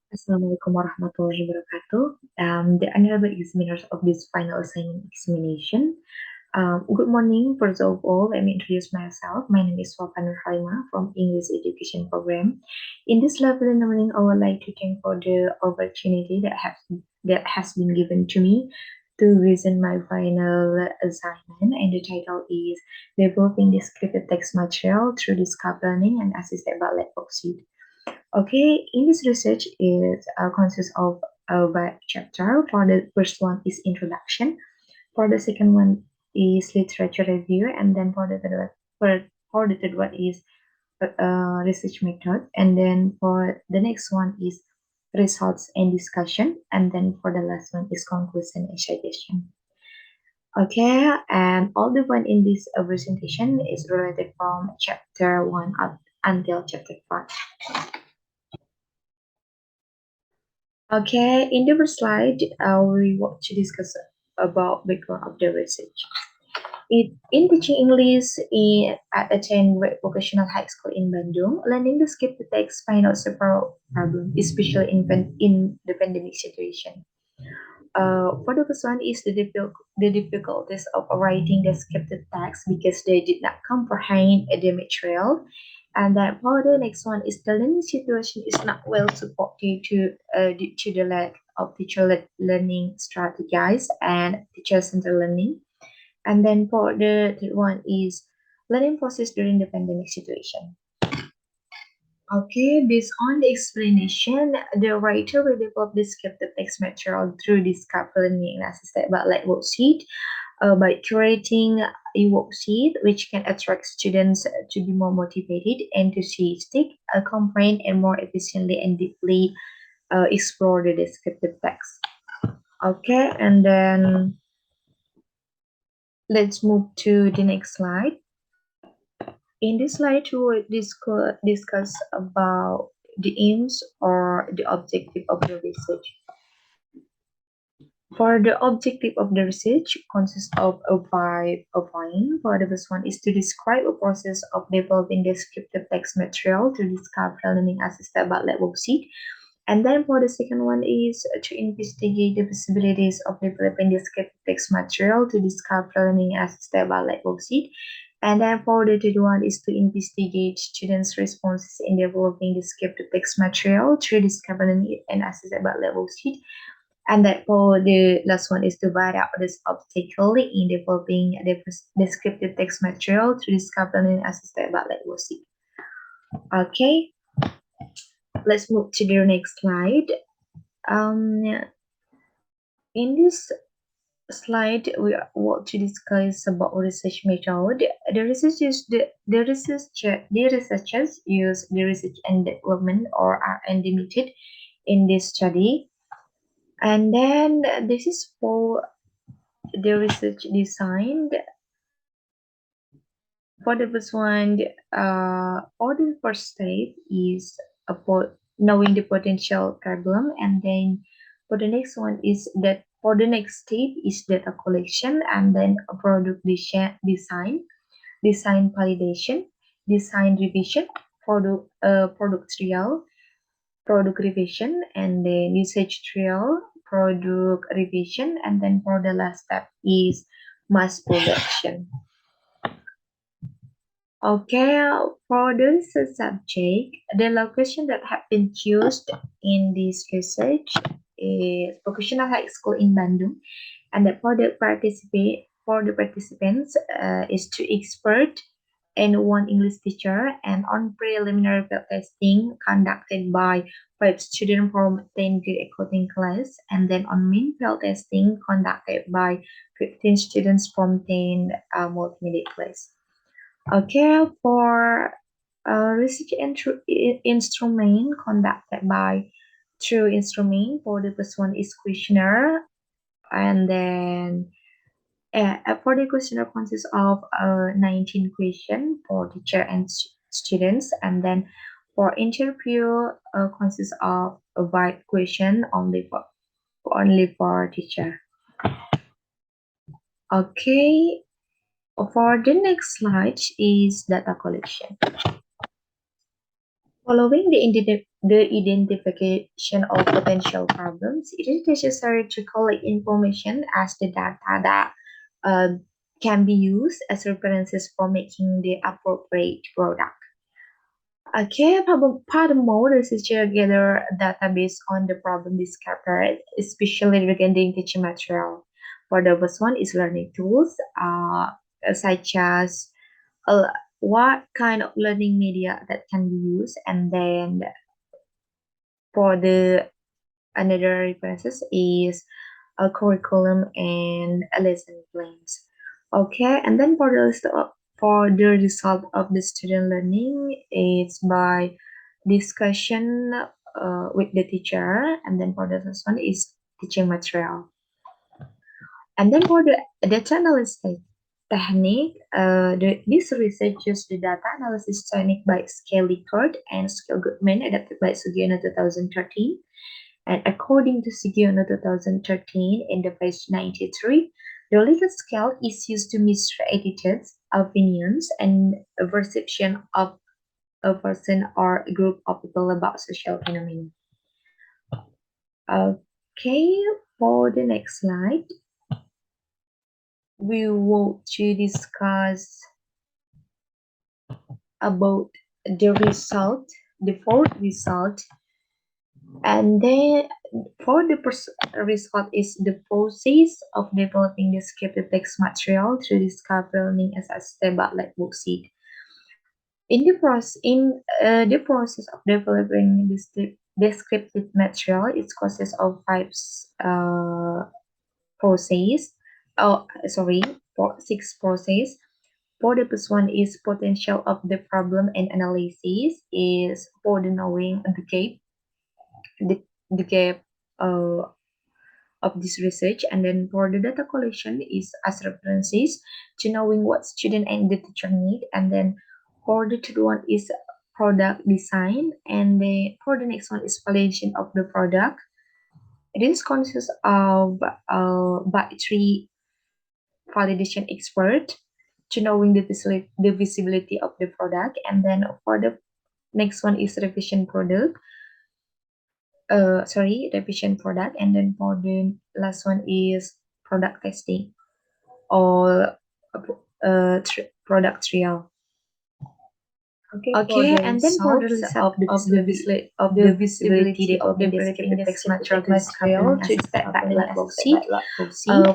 Assalamualaikum warahmatullahi wabarakatuh. The honorable examiners of this final assignment examination. Good morning. First of all, let me introduce myself. My name is WAPA NURHALIMAH from English Education Program. In this lovely morning, I would like to thank for the opportunity that has been given to me to present my final assignment, and the title is Developing Descriptive Text Material through Discovered Learning and Assisted by Lab Worksheet. Okay, in this research is consists of by chapter. For the first one is introduction. For the second one is literature review, and then for the third one is research method, and then for the next one is results and discussion, and then for the last one is conclusion and suggestion. Okay, and all the one in this presentation is related from chapter 1 up until chapter 5. Okay, in the first slide, we want to discuss about background of the research. In teaching English at a 10th grade vocational high school in Bandung, learning the script text find out several problems, especially in the pandemic situation. For the first one is the difficulties of writing the scripted text because they did not comprehend the material. And then for the next one is the learning situation is not well supported due to the lack of teacher-led learning strategies and teacher-centered learning. And then for the third one is learning process during the pandemic situation. Okay, based on the explanation, the writer will develop descriptive text material through discovery learning and assisted by like worksheet by creating a worksheet which can attract students to be more motivated, enthusiastic, comprehend, and more efficiently and deeply explore the descriptive text. Okay, and then let's move to the next slide. In this slide, we will discuss about the aims or the objective of the research. For the objective of the research consists of a point. For the first one is to describe a process of developing descriptive text material to discover learning assisted by lab worksheet. And then for the second one is to investigate the possibilities of developing descriptive text material to discover learning assisted by lab worksheet. And then for the third one is to investigate students' responses in developing descriptive text material through discovery and assisted by lab worksheet. And then for the last one is to find out this obstacle in developing the descriptive text material to discover and assisted by lab worksheet. Okay, let's move to the next slide. In this slide, we want to discuss about research method. The researchers use the research and development or R&D method in this study. And then this is for the research design. For the first one, or the first step is about knowing the potential problem, and then for the next one is that for the next step is data collection, and then a product design validation, design revision, product trial, product revision, and then usage trial, product revision, and then for the last step is mass production. Okay, for the research subject, the location that have been chosen in this research is Vocational High School in Bandung, and for the participants is two expert and one English teacher, and on preliminary field testing conducted by 5 students from 10th grade accounting class, and then on main field testing conducted by 15 students from 10th multimedia class. Okay, for research instrument conducted by two instrument. For the first one is questionnaire, and then for the questionnaire consists of 19 questions for teacher and students, and then for interview consists of a wide question only for teacher. Okay, for the next slide is data collection. Following the identification of potential problems, it is necessary to collect information as the data that uh, can be used as references for making the appropriate product. Okay, furthermore, researcher gather database on the problem discovered, especially regarding teaching material. For the first one is learning tools, such as what kind of learning media that can be used, and then for the another references is a curriculum and a lesson plans. Okay, and then for the result of the student learning, it's by discussion with the teacher, and then for the first one is teaching material. And then for the data analysis technique, this research used the data analysis technique by Skelly Third and Skill Goodman, adapted by Sugiyona 2013. And according to Sugiyona 2013 in the page 93, the legal scale is used to measure attitudes, opinions, and a perception of a person or a group of people about social phenomena. Okay, for the next slide, we want to discuss about the result, the fourth result, and then for the result is the process of developing the scripted text material through discovery learning as a step-by-step worksheet. In the process of developing this descriptive material, it consists of five process. Oh, sorry, six process. For the first one is potential of the problem and analysis is for the knowing the gap uh, of this research, and then for the data collection is as references to knowing what student and the teacher need, and then for the third one is product design, and for the next one is validation of the product. This consists of by three validation expert to knowing the visibility of the product, and then for the next one is revision product, and then for the last one is product testing or product trial. Okay, and then for the result of the visibility of the descriptive text material to step back level sheet.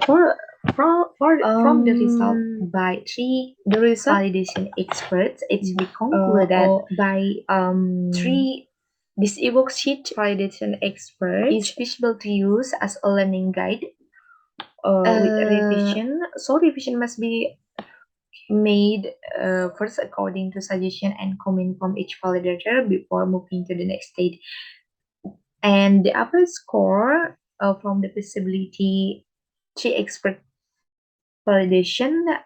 For from the result by the validation experts, it's been concluded by three. This ebook sheet validation expert is feasible to use as a learning guide with revision. So revision must be made first according to suggestion and comment from each validator before moving to the next stage. And the average score from the feasibility to expert validation,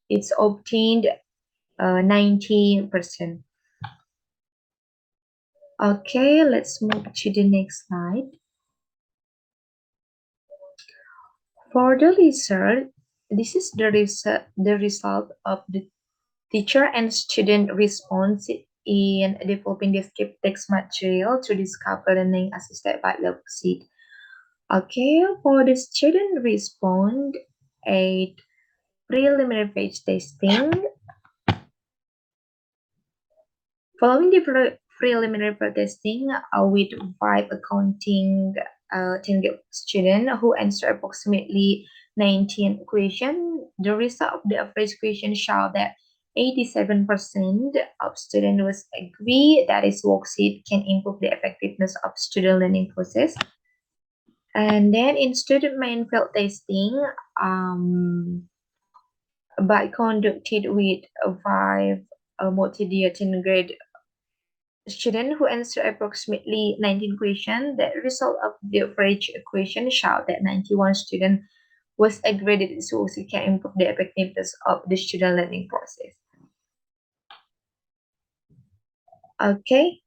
it's obtained 19%. Okay, let's move to the next slide. For the research, this is the result of the teacher and student response in developing the script text material to discover learning as a step-by-step proceed. Okay, for the student respond a preliminary page testing. Following the preliminary testing with 5 accounting 10 students who answer approximately 19 questions, the result of the average question show that 87% of students was agree that this worksheet can improve the effectiveness of student learning process. And then in student main field testing, by conducted with 5 multi-year 10 grade students who answer approximately 19 questions, the result of the average question showed that 91 students was agreed so it can improve the effectiveness of the student learning process. Okay,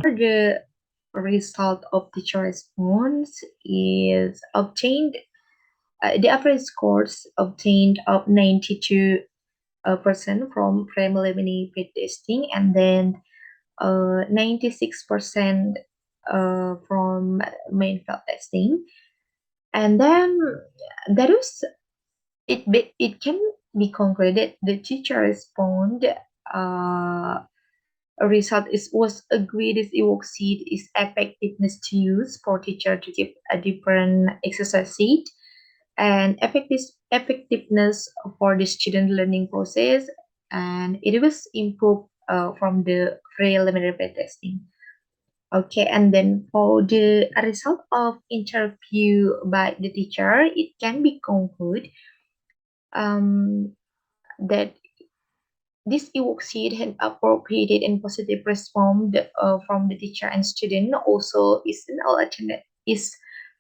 the result of teacher response is obtained. The average scores obtained of 92% from preliminary testing, and then 96% from main field testing. And then that is it can be concluded the teacher respond a result is was agreed is evoke seed is effectiveness to use for teacher to give a different exercise seed and effectiveness for the student learning process, and it was improved from the preliminary testing. Okay, and then for the result of interview by the teacher, it can be concluded that this evoke seed had appropriated and positive response from the teacher and student also is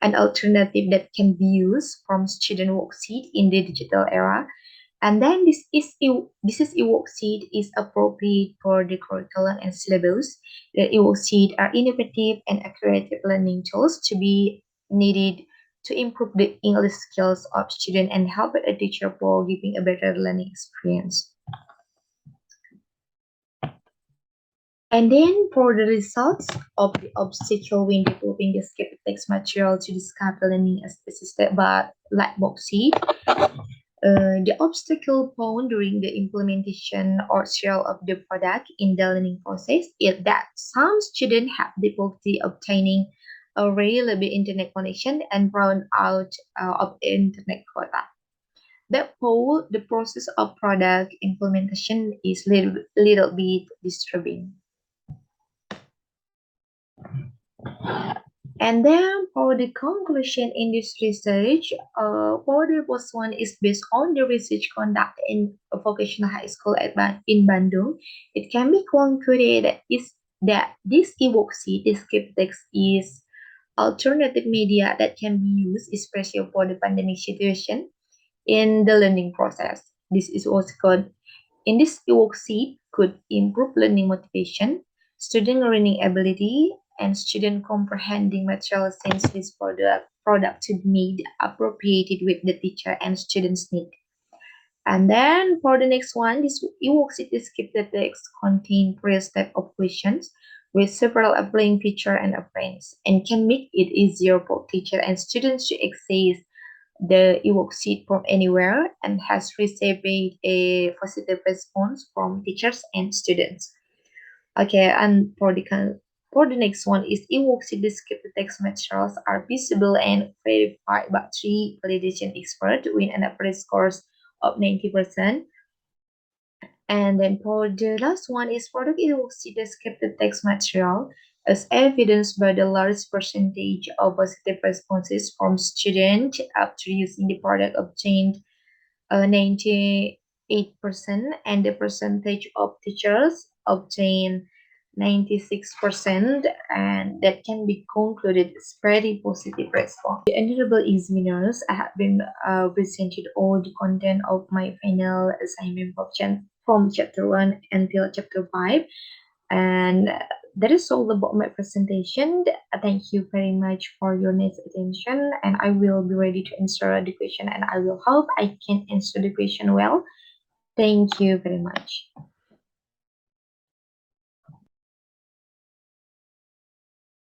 an alternative that can be used from student worksheet in the digital era. And then this is evoke seed is appropriate for the curriculum and syllabus. The evoke seed are innovative and accurate learning tools to be needed to improve the English skills of student and help a teacher for giving a better learning experience. And then for the results of the obstacle when developing the script text material to discover learning as assisted by Lightbox seed, the obstacle found during the implementation or sale of the product in the learning process is that some students have difficulty obtaining a reliable internet connection and run out of internet quota. Therefore, the process of product implementation is little bit disturbing. And then for the conclusion in this research, for the first one is based on the research conducted in a vocational high school in Bandung. It can be concluded that this evoxy, this script text is alternative media that can be used, especially for the pandemic situation in the learning process. This is also called in this evoxy could improve learning motivation, student learning ability, and student comprehending material since this product to be made appropriated with the teacher and students' need. And then for the next one, this evoxy scripted text contain pre-step of questions with several applying feature and appearance and can make it easier for teacher and students to access the evoke seed from anywhere and has received a positive response from teachers and students. Okay, and for the next one is evoke seed descriptive text materials are visible and verified by three validation experts with an average score of 90%. And then for the last one is product evoke seed descriptive text material as evidenced by the large percentage of positive responses from students after using the product obtained 98%, and the percentage of teachers obtained 96%, and that can be concluded as very positive response. The honorable examiners, I have been presented all the content of my final assignment from chapter 1 until chapter 5, and that is all about my presentation. Thank you very much for your nice attention, and I will be ready to answer the question, and I will hope I can answer the question well. Thank you very much.